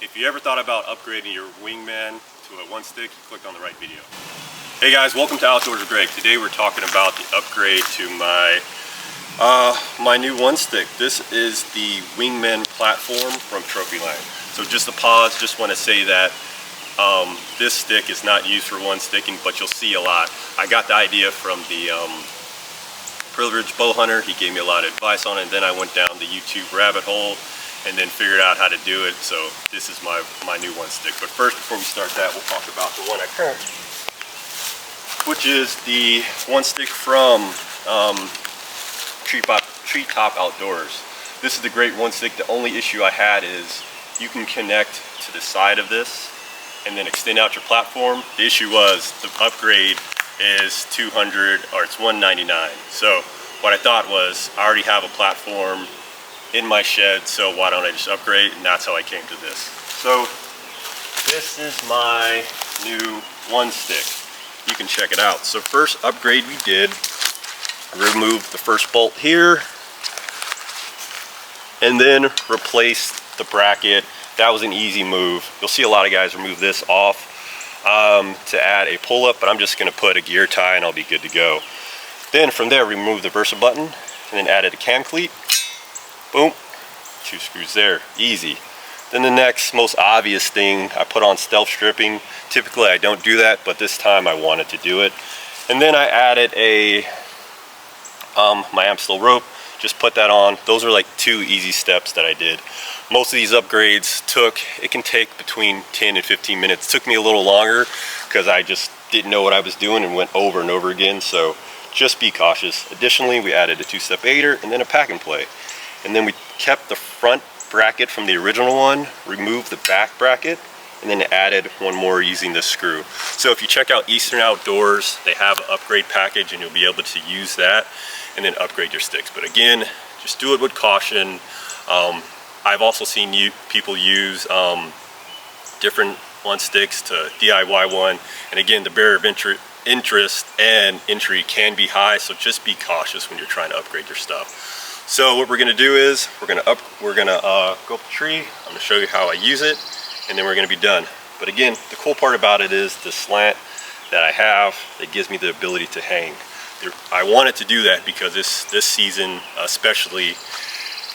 If you ever thought about upgrading your Wingman to a one stick, you clicked on the right video. Hey guys, welcome to Outdoors with Greg. Today we're talking about the upgrade to my my new one stick. This is the Wingman platform from Trophyline. So just a pause, just want to say that this stick is not used for one sticking, but you'll see a lot. I got the idea from the Privileged Bow Hunter. He gave me a lot of advice on it, and then I went down the YouTube rabbit hole and then figured out how to do it. So this is my new one stick. But first, before we start that, we'll talk about the one I currently use, which is the one stick from Treetop Outdoors. This is the great one stick. The only issue I had is you can connect to the side of this and then extend out your platform. The issue was the upgrade is $200 or it's $199. So what I thought was I already have a platform in my shed, so why don't I just upgrade? And that's how I came to this. So this is my new one stick. You can check it out. So first upgrade we did, removed the first bolt here and then replaced the bracket. That was an easy move. You'll see a lot of guys remove this off to add a pull-up, but I'm just going to put a gear tie and I'll be good to go. Then from there, remove the Versa button and then added a cam cleat. Boom, 2 screws there, easy. Then the next most obvious thing, I put on stealth stripping. Typically I don't do that, but this time I wanted to do it. And then I added a my AmSteel rope, just put that on. Those are like 2 easy steps that I did. Most of these upgrades it can take between 10 and 15 minutes. It took me a little longer because I just didn't know what I was doing and went over and over again, so just be cautious. Additionally, we added a 2-step aider and then a pack and play. And then we kept the front bracket from the original one, removed the back bracket, and then added one more using this screw. So if you check out Eastern Outdoors, they have an upgrade package and you'll be able to use that and then upgrade your sticks. But again, just do it with caution. I've also seen people use different one sticks to DIY one. And again, the barrier of interest and entry can be high, so just be cautious when you're trying to upgrade your stuff. So what we're gonna do is we're gonna go up the tree. I'm gonna show you how I use it, and then we're gonna be done. But again, the cool part about it is the slant that I have that gives me the ability to hang. I wanted to do that because this season, especially,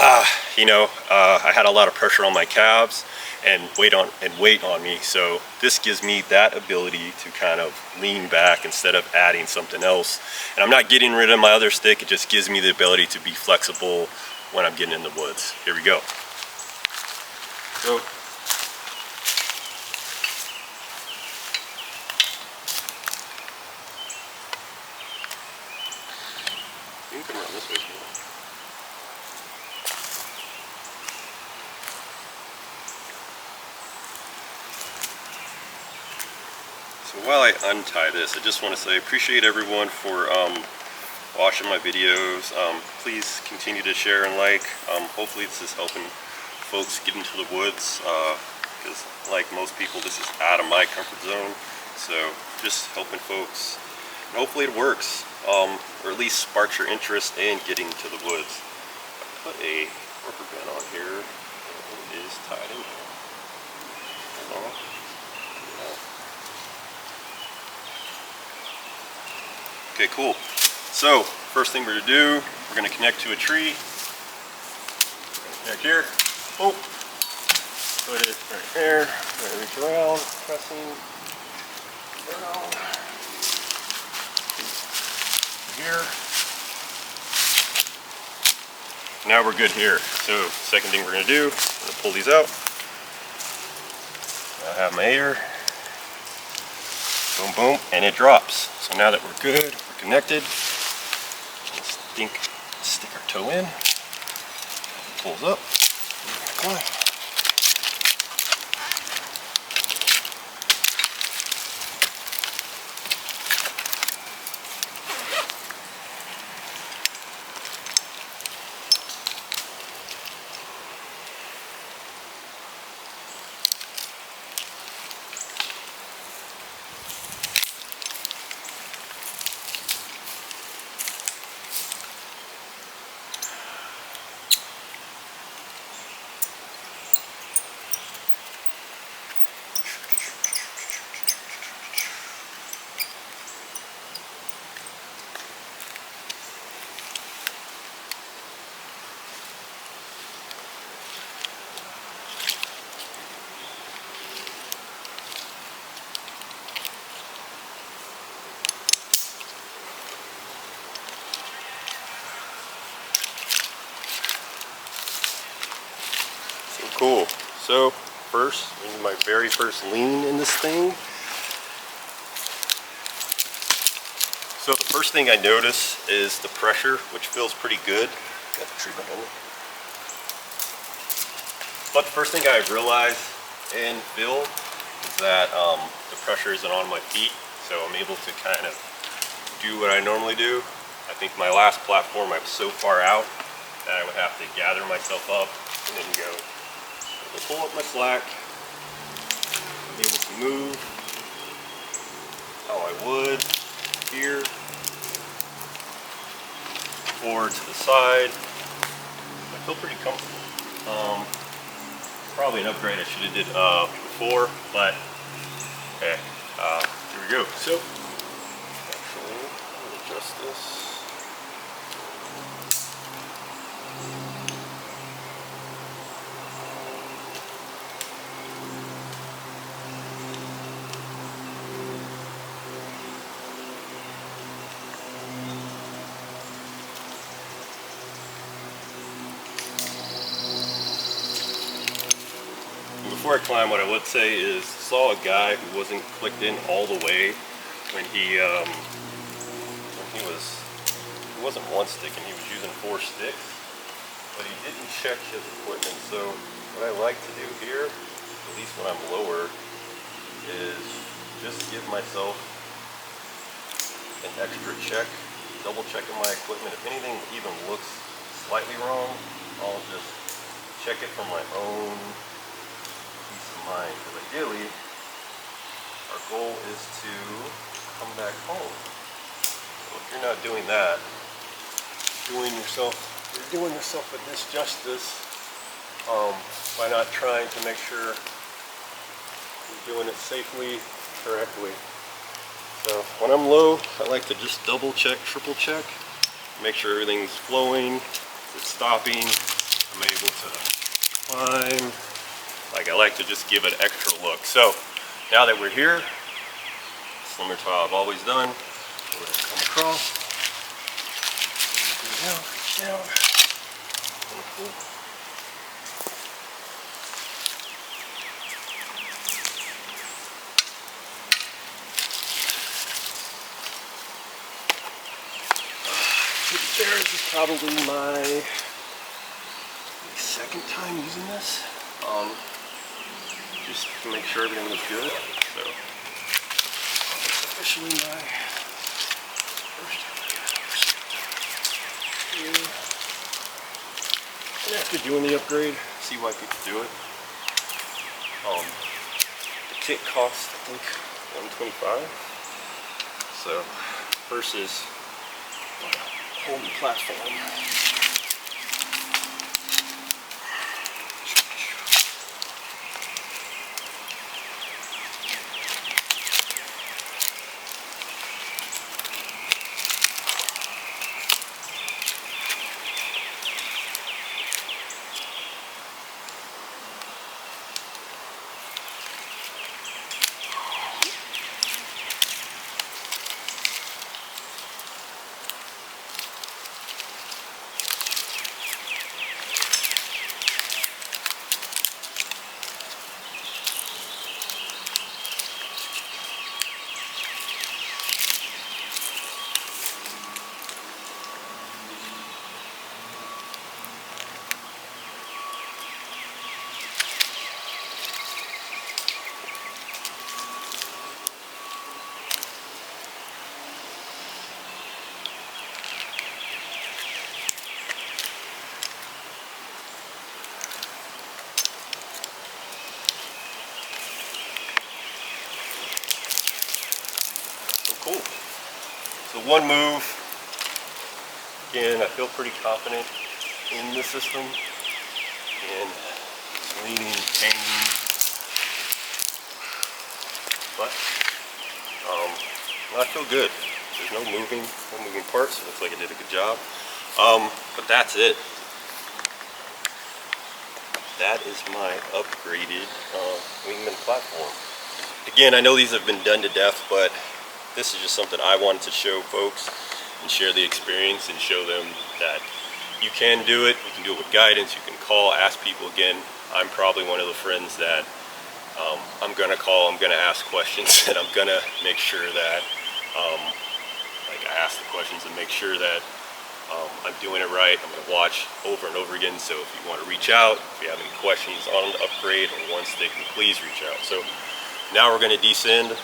I had a lot of pressure on my calves and weight on me. So this gives me that ability to kind of lean back instead of adding something else. And I'm not getting rid of my other stick. It just gives me the ability to be flexible when I'm getting in the woods. Here we go. So you can come around this way if you want. So while I untie this, I just want to say I appreciate everyone for watching my videos. Please continue to share and like. Hopefully this is helping folks get into the woods, because like most people, this is out of my comfort zone. So just helping folks, and hopefully it works, or at least sparks your interest in getting to the woods. I put a rubber band on here. It is tied in there. Hold on. Okay, cool. So, first thing we're gonna do, we're gonna connect to a tree. Connect here. Oh, put it right there. We're gonna reach around, pressing down. Here. Now we're good here. So, second thing we're gonna do, I'm gonna pull these out. I have my aider. Boom, boom, and it drops. So now that we're good, we're connected, let's stick our toe in, pulls up, climb. So first, my very first lean in this thing. So the first thing I notice is the pressure, which feels pretty good. Got the treatment on it. But the first thing I realized and feel is that the pressure isn't on my feet, so I'm able to kind of do what I normally do. I think my last platform I was so far out that I would have to gather myself up and then go. So pull up my slack, I'm able to move how I would here or to the side. I feel pretty comfortable. Probably an upgrade I should have did before, but okay, here we go. So actually, I'll adjust this. Before I climb, what I would say is, saw a guy who wasn't clicked in all the way when he wasn't one sticking, he was using 4 sticks, but he didn't check his equipment. So what I like to do here, at least when I'm lower, is just give myself an extra check, double checking my equipment. If anything even looks slightly wrong, I'll just check it from my own mind, because ideally our goal is to come back home. So if you're not doing that, you're doing yourself a disjustice by not trying to make sure you're doing it safely, correctly. So when I'm low, I like to just double check, triple check, make sure everything's flowing, it's stopping, I'm able to climb. Like, I like to just give it an extra look. So now that we're here, similar to how I've always done, we're going to come across, down, down. This is probably my second time using this. Just to make sure everything was good. So it's officially my first time. And after doing the upgrade, see why people do it. The kit costs, I think, $125. So versus whole new platform. Cool. So one move, again, I feel pretty confident in the system, and leaning, hanging, but I feel good. There's no moving parts, so it looks like I did a good job. But that's it. That is my upgraded Wingman platform. Again, I know these have been done to death, but this is just something I wanted to show folks and share the experience and show them that you can do it. You can do it with guidance. You can call, ask people again. I'm probably one of the friends that I'm gonna call, I'm gonna ask questions, and I'm gonna make sure that like I ask the questions and make sure that I'm doing it right. I'm gonna watch over and over again. So if you want to reach out, if you have any questions on the upgrade or one stick, please reach out. So now we're gonna descend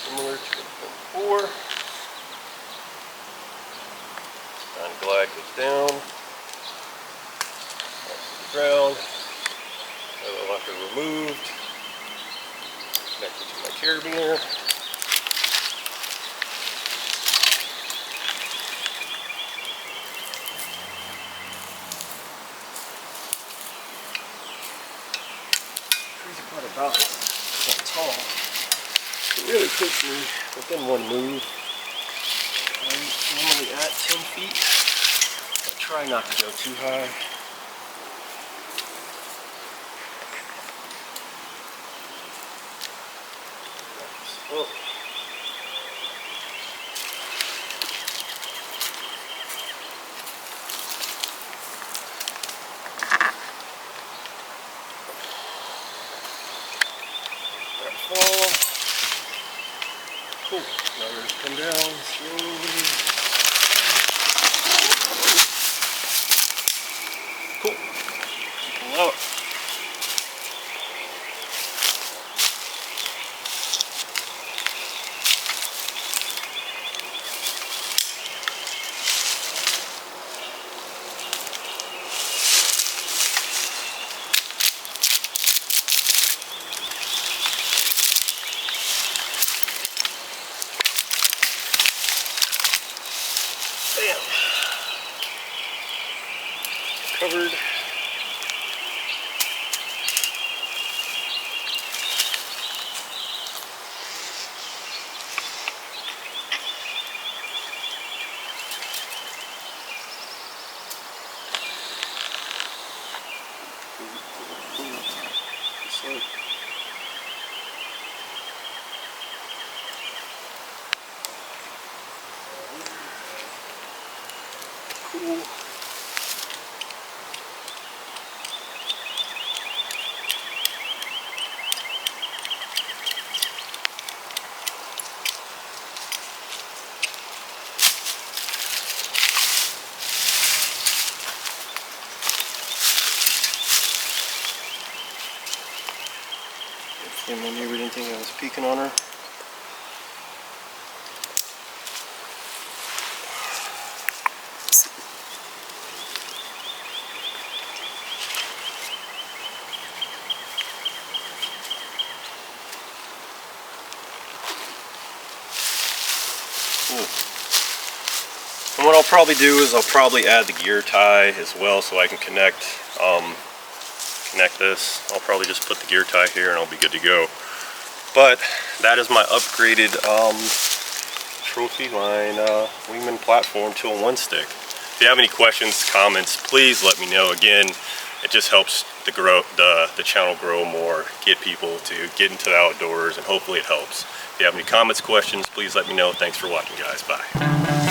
similar to before. Time glide goes down, to the ground. The locker removed, connected to my carabiner. Crazy part about it is I'm tall. It really takes me within one move. I'm normally at 10 feet. I try not to go too high. Oh. That fall. Cool. Now we're gonna come down slowly. Cool. Pull out. Bam. Covered. Cool. My neighbor didn't think I was peeking on her. Cool. And what I'll probably do is I'll probably add the gear tie as well so I can connect this. I'll probably just put the gear tie here and I'll be good to go. But that is my upgraded Trophyline Wingman platform 2-in-1 stick. If you have any questions, comments, please let me know. Again, it just helps the channel grow more, get people to get into the outdoors, and hopefully it helps. If you have any comments, questions, please let me know. Thanks for watching, guys. Bye.